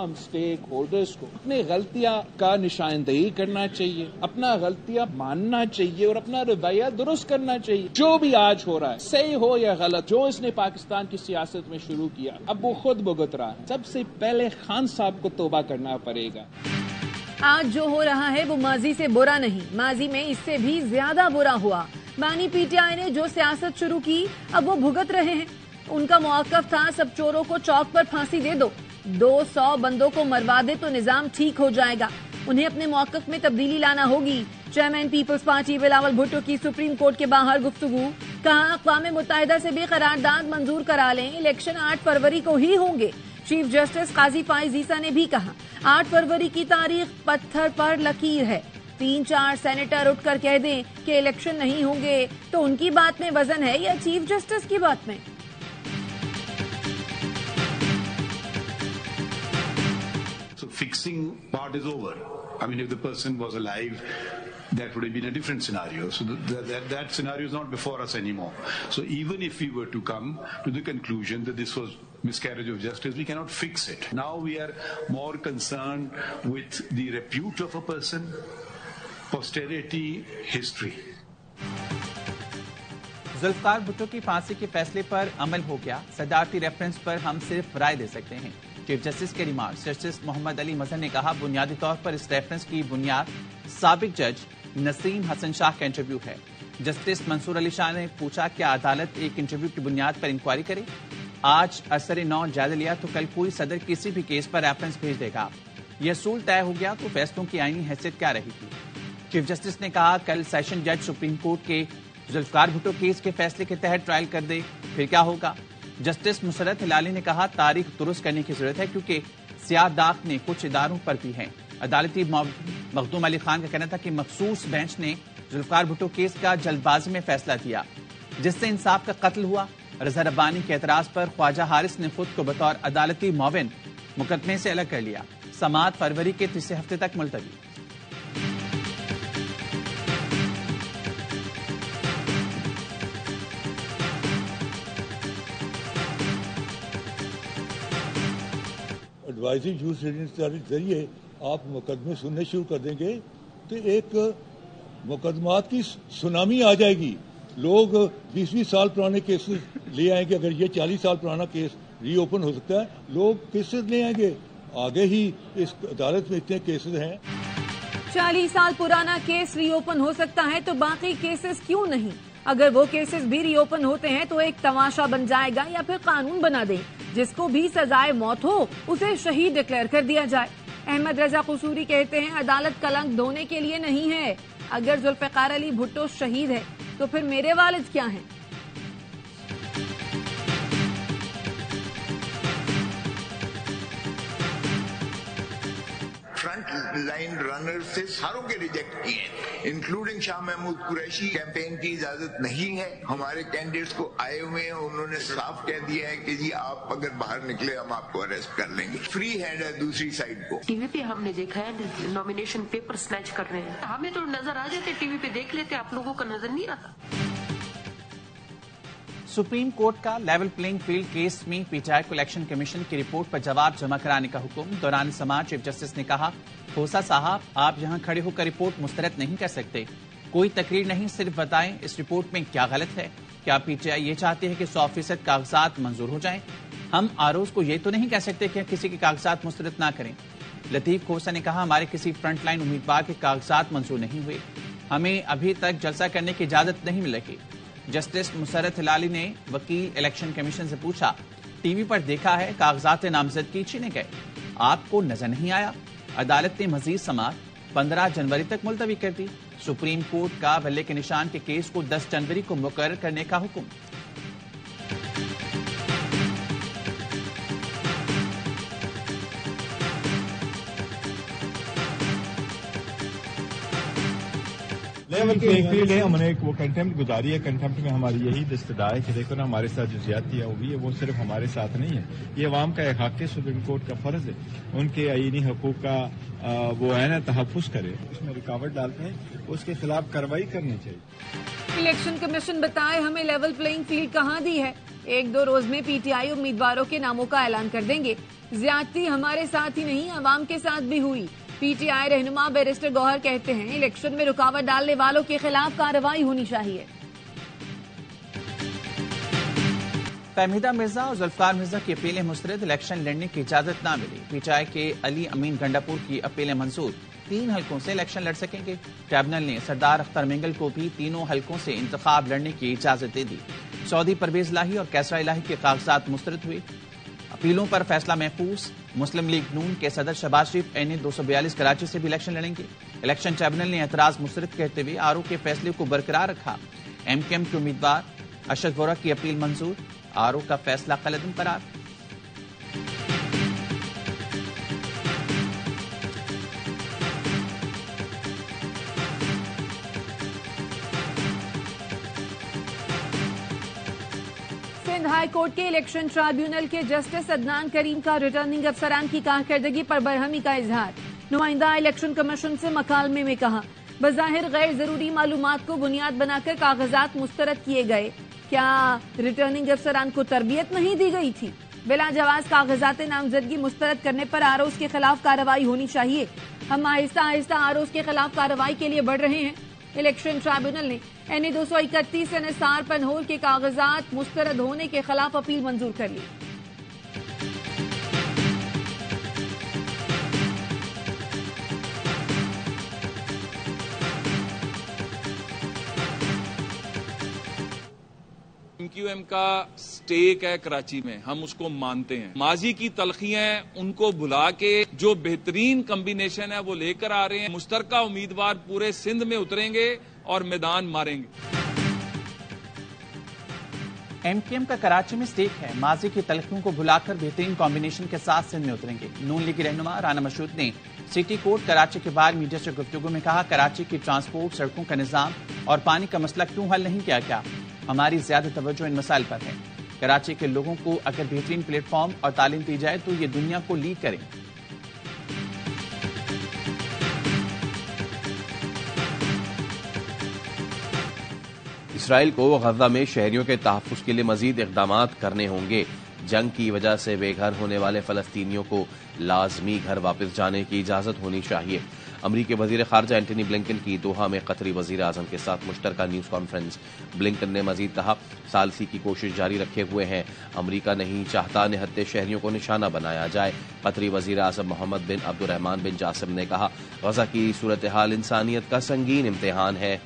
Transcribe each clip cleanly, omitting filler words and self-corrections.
तमाम stake holders को अपनी गलतियां का निशानदेही करना चाहिए, अपना गलतियां मानना चाहिए और अपना रवैया दुरुस्त करना चाहिए। जो भी आज हो रहा है, सही हो या गलत, जो इसने पाकिस्तान की सियासत में शुरू किया अब वो खुद भुगत रहा है। सबसे पहले खान साहब को तौबा करना पड़ेगा। आज जो हो रहा है वो माजी से बुरा नहीं, माजी में इससे भी ज्यादा बुरा हुआ। बानी पीटीआई ने जो सियासत शुरू की अब वो भुगत रहे हैं। उनका मौक़िफ़ था सब चोरों को चौक पर फांसी दे दो, 200 बंदों को मरवा दे तो निजाम ठीक हो जाएगा। उन्हें अपने मौक़िफ़ में तब्दीली लाना होगी। चेयरमैन पीपल्स पार्टी बिलावल भुट्टो की सुप्रीम कोर्ट के बाहर गुफ्तगू, कहा अक़वाम मुत्तहिदा से भी करारदाद मंजूर करा लें, इलेक्शन 8 फरवरी को ही होंगे। चीफ जस्टिस काजी फाइज ईसा ने भी कहा 8 फरवरी की तारीख पत्थर पर लकीर है। 3-4 सेनेटर उठकर कह दें कि इलेक्शन नहीं होंगे तो उनकी बात में वजन है या चीफ जस्टिस की बात में? So fixing part is over. I mean, if the person was alive, that would have been a different scenario. So that scenario is not before us anymore. So even if we were to come to the conclusion that this was miscarriage of justice, we cannot fix it. Now we are more concerned with the repute of a person, posterity, history. Zulfikar Bhutto की फांसी के फैसले पर अमल हो गया। सदारती reference पर हम सिर्फ राय दे सकते हैं। चीफ जस्टिस के रिमार्क। जस्टिस मोहम्मद अली मजहर ने कहा बुनियादी तौर पर इस रेफरेंस की बुनियाद साबिक जज नसीम हसन शाह का इंटरव्यू है। जस्टिस मंसूर अली शाह ने पूछा क्या अदालत एक इंटरव्यू की बुनियाद पर इंक्वायरी करे? आज असर नौ जायजा लिया तो कल कोई सदर किसी भी केस पर रेफरेंस भेज देगा। यह असूल तय हो गया तो फैसलों की आईनी हैसियत क्या रहेगी? चीफ जस्टिस ने कहा कल सेशन जज सुप्रीम कोर्ट के जुल्फ़िकार भुट्टो केस के फैसले के तहत ट्रायल कर दे, फिर क्या होगा? जस्टिस मुसरत हिलाली ने कहा तारीख दुरुस्त करने की जरूरत है क्योंकि सियाह दाग ने कुछ इदारों पर भी हैं। अदालती मखदूम अली खान का कहना था कि मखसूस बेंच ने जुल्फ़िकार भुट्टो केस का जल्दबाजी में फैसला दिया जिससे इंसाफ का कत्ल हुआ। रज़ा रब्बानी के एतराज पर ख्वाजा हारिस ने खुद को बतौर अदालती मुआविन मुकदमे से अलग कर लिया। समाअत फरवरी के तीसरे हफ्ते तक मुलतवी। एडवाइजरी जूस के जरिए आप मुकदमे सुनने शुरू कर देंगे तो एक मुकदमात की सुनामी आ जाएगी। लोग 20-20 साल पुराने केसेस ले आएंगे। अगर ये 40 साल पुराना केस रीओपन हो सकता है, लोग केसेस ले आएंगे। आगे ही इस अदालत में इतने केसेस हैं। 40 साल पुराना केस रीओपन हो सकता है तो बाकी केसेस क्यों नहीं? अगर वो केसेस भी रीओपन होते हैं तो एक तमाशा बन जाएगा या फिर कानून बना दें जिसको भी सजाए मौत हो उसे शहीद डिक्लेयर कर दिया जाए। अहमद रजा कसूरी कहते हैं अदालत कलंक धोने के लिए नहीं है। अगर जुल्फ़िकार अली भुट्टो शहीद है तो फिर मेरे वालिद क्या हैं? फ्रंट लाइन रनर से सारों के रिजेक्ट किए, इंक्लूडिंग शाह महमूद कुरैशी। कैंपेन की इजाजत नहीं है। हमारे कैंडिडेट्स को आए हुए हैं, उन्होंने साफ कह दिया है कि जी आप अगर बाहर निकले हम आपको अरेस्ट कर लेंगे। फ्री हैंड है दूसरी साइड को। टीवी पे हमने देखा है नॉमिनेशन पेपर स्नैच कर रहे हैं। हमें तो नजर आ जाते, टीवी पे देख लेते, आप लोगों को नजर नहीं आता। सुप्रीम कोर्ट का लेवल प्लेइंग फील्ड केस में पीटीआई को इलेक्शन कमीशन की रिपोर्ट पर जवाब जमा कराने का हुक्म। दौरान समाअत चीफ जस्टिस ने कहा खोसा साहब आप यहां खड़े होकर रिपोर्ट मुस्तरद नहीं कर सकते। कोई तकरीर नहीं, सिर्फ बताएं इस रिपोर्ट में क्या गलत है। क्या पीटीआई ये चाहती है कि 100% कागजात मंजूर हो जाएं? हम आरोज को ये तो नहीं कह सकते कि किसी के कागजात मुस्तरद ना करें। लतीफ खोसा ने कहा हमारे किसी फ्रंट लाइन उम्मीदवार के कागजात मंजूर नहीं हुए, हमें अभी तक जलसा करने की इजाजत नहीं मिल रही। जस्टिस मुसरत हिलाली ने वकील इलेक्शन कमीशन से पूछा टीवी पर देखा है कागजात नामजदगी छीने गए, आपको नजर नहीं आया? अदालत ने मजीद समाअत 15 जनवरी तक मुलतवी कर दी। सुप्रीम कोर्ट का बल्ले के निशान के केस को 10 जनवरी को मुकर्रर करने का हुक्म। लेवल प्लेइंग फील्ड है। हमने वो कंटेम्प्ट गुजारी है। कंटेम्प्ट में हमारी यही दस्तदा है कि देखो ना हमारे साथ जो ज्यादतियां हुई है वो सिर्फ हमारे साथ नहीं है, ये अवाम का एक हक है। सुप्रीम कोर्ट का फर्ज है उनके आईनी हकूक का वो है ना तहफ़्फ़ुज़ करे। उसमें रुकावट डालते हैं उसके खिलाफ कार्रवाई करनी चाहिए। इलेक्शन कमीशन बताए हमें लेवल प्लेइंग फील्ड कहां दी है? 1-2 रोज में पीटीआई उम्मीदवारों के नामों का ऐलान कर देंगे। ज्यादती हमारे साथ ही नहीं, अवाम के साथ भी हुई। पीटीआई रहनुमा बैरिस्टर गौहर कहते हैं, इलेक्शन में रुकावट डालने वालों के खिलाफ कार्रवाई होनी चाहिए। फहमीदा मिर्जा और जुल्फकार मिर्जा की अपीलें मुस्तरद, इलेक्शन लड़ने की इजाजत न मिली। पीटीआई के अली अमीन गंडापुर की अपीलें मंजूर, 3 हलकों से इलेक्शन लड़ सकेंगे। ट्रिब्यूनल ने सरदार अख्तर मिंगल को भी तीनों हलकों से इंतखाब लड़ने की इजाजत दे दी। सऊदी परवेज लाही और कैसरा इलाही के कागजात मुस्तरद हुए। अपीलों पर फैसला महफूज। मुस्लिम लीग नून के सदर शहबाज शरीफ NA 242 कराची से भी इलेक्शन लड़ेंगे। इलेक्शन ट्रिब्यूनल ने एतराज मुस्तरद कहते हुए आरओ के फैसले को बरकरार रखा। MKM के उम्मीदवार अशद वोरा की अपील मंजूर, आरओ का फैसला कलअदम करार। सिंध हाई कोर्ट के इलेक्शन ट्रिब्यूनल के जस्टिस अदनान करीम का रिटर्निंग अफसरान की कारकर्दगी पर बरहमी का इजहार। नुमाइंदा इलेक्शन कमीशन से मकालमे में कहा, बज़ाहिर गैर जरूरी मालूमात को बुनियाद बनाकर कागजात मुस्तरद किए गए। क्या रिटर्निंग अफसरान को तरबियत नहीं दी गई थी? बिला जवाज कागजात नामजदगी मुस्तरद करने पर आरोज के खिलाफ कार्रवाई होनी चाहिए। हम आहिस्ता आहिस्ता आरोज के खिलाफ कार्रवाई के लिए बढ़ रहे हैं। इलेक्शन ट्रिब्यूनल ने NA 231 निसार पनहोल के कागजात मुस्तरद होने के खिलाफ अपील मंजूर कर ली। MQM का स्टेक है कराची में, हम उसको मानते हैं। माजी की तलखियां उनको भुला के जो बेहतरीन कॉम्बिनेशन है वो लेकर आ रहे हैं। मुश्तरका उम्मीदवार पूरे सिंध में उतरेंगे और मैदान मारेंगे। MKM का कराची में स्टेक है। माजी की तलखियों को भुलाकर बेहतरीन कॉम्बिनेशन के साथ सिंध में उतरेंगे। नून लीग रहनुमा राना मशहूद ने सिटी कोर्ट कराची के बाद मीडिया से गुफ्तगू में कहा, कराची की ट्रांसपोर्ट, सड़कों का निजाम और पानी का मसला क्यों हल नहीं किया गया? हमारी ज्यादा तवज्जो इन मसाइल पर है। कराची के लोगों को अगर बेहतरीन प्लेटफॉर्म और तालीम दी जाए तो ये दुनिया को लीड करें। इसराइल को गजा में शहरियों के तहफ़्फ़ुज़ के लिए मज़ीद इक़दामात करने होंगे। जंग की वजह से बेघर होने वाले फ़लस्तीनियों को लाजमी घर वापस जाने की इजाज़त होनी चाहिए। अमरीकी वज़ीर ख़ारजा एंटनी ब्लिंकन की दोहा में कतरी वज़ीर आज़म के साथ मुश्तरका न्यूज़ कॉन्फ्रेंस। ब्लिंकन ने मज़ीद कहा, सालसी की कोशिश जारी रखे हुए हैं। अमरीका नहीं चाहता निहत्ते शहरियों को निशाना बनाया जाए। कतरी वज़ीर आज़म मोहम्मद बिन अब्दुर्रहमान बिन जासिम ने कहा, गजा की सूरत हाल इंसानियत का संगीन इम्तिहान है।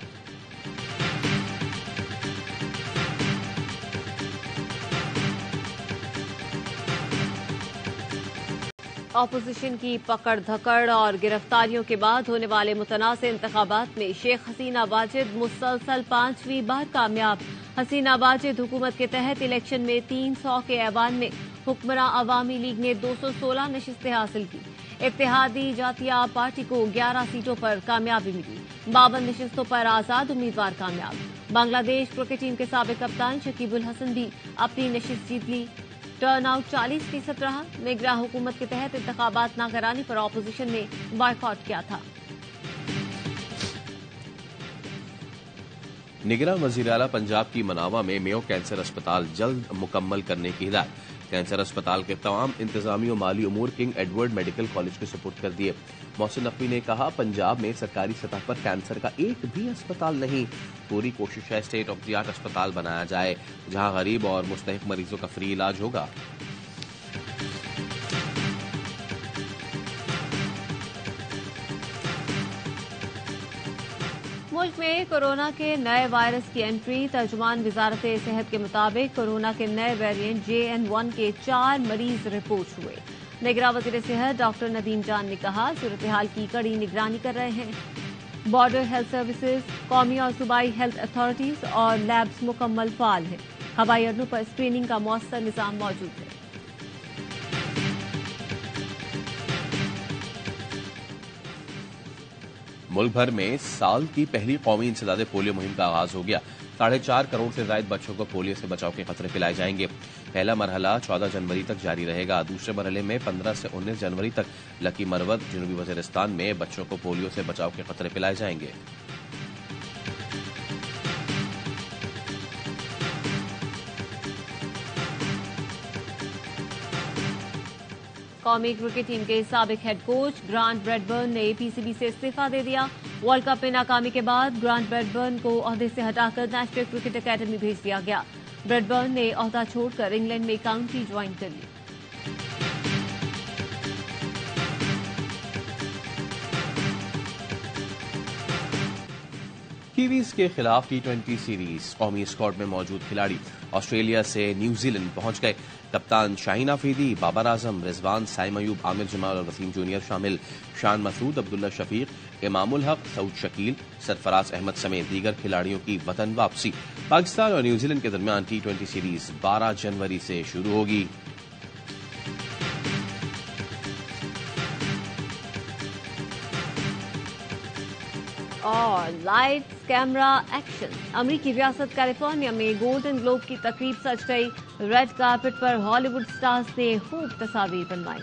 अपोजिशन की पकड़ धकड़ और गिरफ्तारियों के बाद होने वाले मुतनाज़ इंतखाबात में शेख हसीना वाजिद मुसलसल 5वीं बार कामयाब। हसीना वाजिद हुकूमत के तहत इलेक्शन में 300 के ऐवान में हुक्मरान अवामी लीग ने 216 नशिस्तें हासिल की। इत्तेहादी जातिया पार्टी को 11 सीटों पर कामयाबी मिली। 52 नशिस्तों पर आजाद उम्मीदवार कामयाब। बांग्लादेश क्रिकेट टीम के साबिक कप्तान शकीबुल हसन भी अपनी नशिस्त जीत ली। टर्नआउट 40% रहा। निगरां हुकूमत के तहत इंतखाबात न कराने पर अपोजिशन ने बायकॉट किया था। निगरां वज़ीर आला पंजाब की मनावा में मेयो कैंसर अस्पताल जल्द मुकम्मल करने की हिदायत। कैंसर अस्पताल के तमाम इंतजामी और माली उमूर किंग एडवर्ड मेडिकल कॉलेज के सुपुर्द कर दिए। मोहसिन नकवी ने कहा, पंजाब में सरकारी सतह पर कैंसर का एक भी अस्पताल नहीं। पूरी कोशिश है स्टेट ऑफ द आर्ट अस्पताल बनाया जाए, जहां गरीब और मुस्तहिक मरीजों का फ्री इलाज होगा। मुल्क में कोरोना के नए वायरस की एंट्री। तर्जुमान वजारत सेहत के मुताबिक कोरोना के नए वेरिएंट JN1 के 4 मरीज रिपोर्ट हुए। निगरां वज़ीर सेहत डॉक्टर नदीम जान ने कहा, सूरत हाल की कड़ी निगरानी कर रहे हैं। बॉर्डर हेल्थ सर्विसेज, कौमी और सूबाई हेल्थ अथॉरिटीज और लैब्स मुकम्मल फाल हैं। हवाई अड्डों पर स्क्रीनिंग का मौसर निजाम मौजूद है। मुल्क भर में साल की पहली कौमी इंसदाद पोलियो मुहिम का आगाज हो गया। 4.5 करोड़ से ज्यादा बच्चों को पोलियो से बचाव के खतरे पिलाए जाएंगे। पहला मरहला 14 जनवरी तक जारी रहेगा। दूसरे मरहले में 15 से 19 जनवरी तक लकी मरवत, जनूबी वजीरिस्तान में बच्चों को पोलियो से बचाव के खतरे पिलाए जाएंगे। قومی کرکٹ ٹیم کے سابق ہیڈ کوچ گرانٹ بریڈبرن نے پی سی بی سے استعفی دے دیا. ورلڈ کپ میں ناکامی کے بعد گرانٹ بریڈبرن کو عہدے سے ہٹا کر نیشنل کرکٹ اکیڈمی بھیج دیا گیا. بریڈبرن نے عہدہ چھوڑ کر انگلینڈ میں کاؤنٹی جوائن کر لی. کیویز کے خلاف ٹی20 سیریز قومی اسکواڈ میں موجود کھلاڑی آسٹریلیا سے نیوزی لینڈ پہنچ گئے. کپتان شاہین آفریدی، بابر اعظم، رضوان، سائم ایوب، عامر جمال اور وسیم جونیئر شامل. شان مسعود، عبداللہ شفیق، امام الحق، سعود شکیل، سرفراز احمد سمیت دیگر کھلاڑیوں کی وطن واپسی. پاکستان اور نیوزی لینڈ کے درمیان ٹی20 سیریز 12 جنوری سے شروع ہوگی. اور لائٹس کیمرہ ایکشن. امریکی ریاست کیلیفورنیا میں گولڈن گلوب کی تقریب سج گئی. ریڈ کارپٹ پر ہالی ووڈ سٹارز نے خوب تصاویر بنوائی.